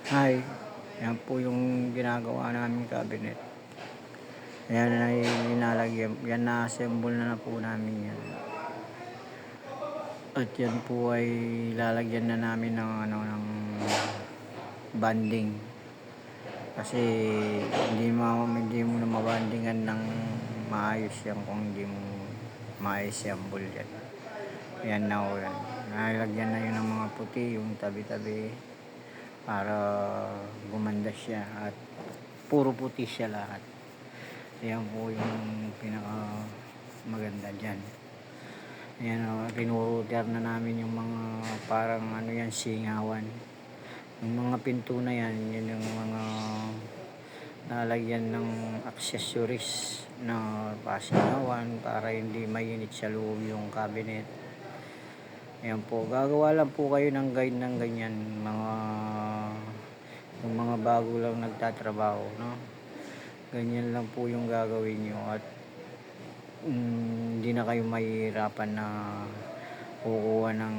Hi, yan po yung ginagawa namin cabinet. Yan ay linalagyan, yan na-assemble na po namin yan. At yan po ay lalagyan na namin ng ng banding. Kasi hindi mo na mabandingan ng maayos yan kung hindi mo ma-assemble yan. Yan na o yan. Nalagyan na yun ng mga puti, yung tabi-tabi para gumanda siya at puro puti siya lahat. Yan po yung pinaka maganda dyan. Ayan o, rinurouter na namin yung mga parang yan, singawan. Yung mga pinto na yan, yun yung mga nalagyan ng accessories na pasingawan para hindi mainit sa loob yung cabinet. Ayan po, gagawa lang po kayo ng guide ng ganyan, yung mga bago lang nagtatrabaho, no? Ganyan lang po yung gagawin nyo at hindi na kayo mahihirapan na kukuha ng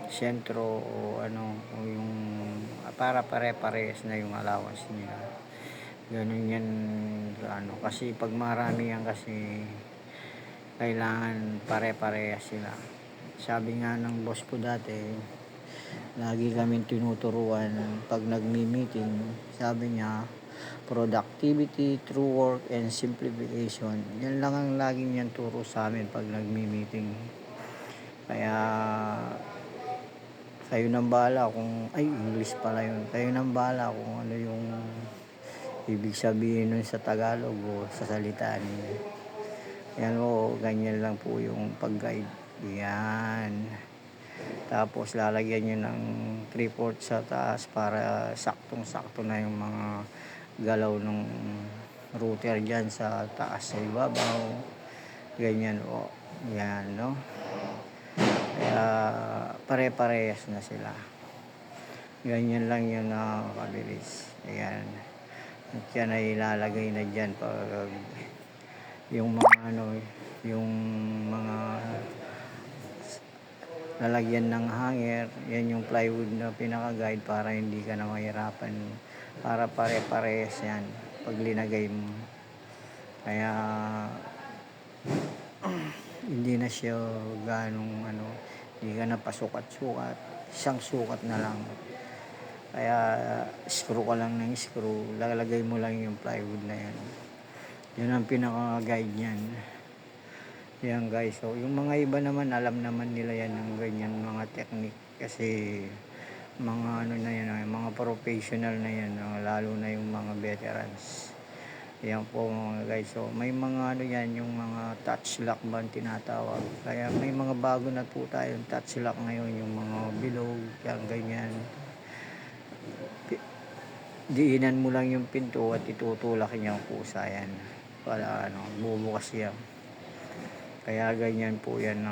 sentro o o yung para pare-pares na yung allowance nila. Ganun yan kasi pag marami yan kasi kailangan pare-parehas sila. Sabi nga ng boss ko dati, lagi kaming tinuturuan pag nagmi-meeting, sabi niya, productivity, true work, and simplification. Yan lang ang laging yan turo sa amin pag nagmi-meeting. Kaya kayo nang bahala kung English pala yun. Kayo nang bahala kung ano yung ibig sabihin nun sa Tagalog o sa salita niyo. Yan o, ganyan lang po yung pag-guide. Yan. Tapos lalagyan nyo ng 3/4 sa taas para saktong-sakto na yung mga galaw ng router dyan sa taas sa ibabaw. Ganyan o. Yan, no? Kaya pare-parehas na sila. Ganyan lang yun na kabilis. Ayan. At yan ay ilalagay na dyan pag yung mga yung mga lalagyan ng hanger, yan yung plywood na pinaka-guide para hindi ka na mahirapan, para pare-parehas yan pag linagay mo. Kaya hindi na siya ganong hindi ka na pasukat-sukat, isang sukat na lang. Kaya screw ka lang ng screw, lalagay mo lang yung plywood na yan. Yun ang pinaka-guide niyan. Yan guys, so yung mga iba naman alam naman nila yan ng ganyan mga technique kasi mga na yan, mga professional na yan, lalo na yung mga veterans. Yan po mga guys, so may mga yan, yung mga touch lock ba tinatawag. Kaya may mga bago na po tayong touch lock ngayon, yung mga bilog, yan ganyan. Diinan mo lang yung pinto at itutulak niya ang pusa yan para bubukas yan. Kaya ganyan po yan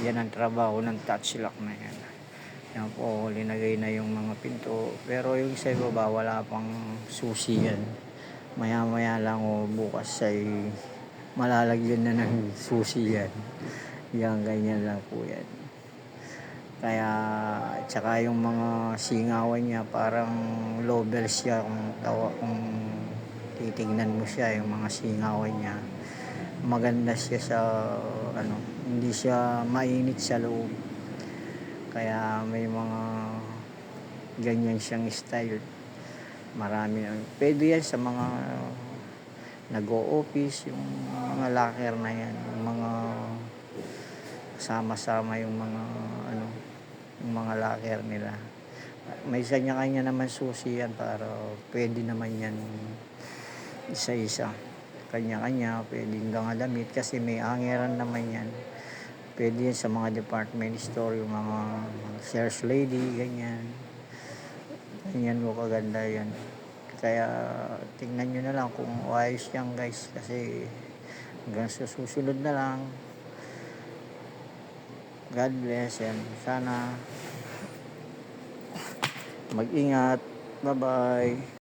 yan ang trabaho ng touch lock na yan. Yan po, linagay na yung mga pinto, pero yung sa ibaba wala pang susi yan. Maya maya lang bukas ay malalagyan na ng susi yan. Yan, ganyan lang po yan. Kaya tsaka yung mga singawan niya parang lovel siya kung titignan mo siya, yung mga singawan niya maganda siya sa hindi siya mainit sa loob. Kaya may mga ganyan siyang style. Marami pwede yan sa mga nag-o-office, yung mga locker na yan, yung mga sama-sama yung mga yung mga locker nila. May kanya-kanya naman susi yan para pwede naman yan isa-isa. Kanya-kanya, pwedeng mga damit kasi may hangeran naman yan. Pwede yan sa mga department store, yung mga sales lady, ganyan. Ganyan mo kaganda yan. Kaya tingnan nyo na lang kung ayos yan guys, kasi hanggang sa susunod na lang. God bless and sana mag-ingat. Bye-bye.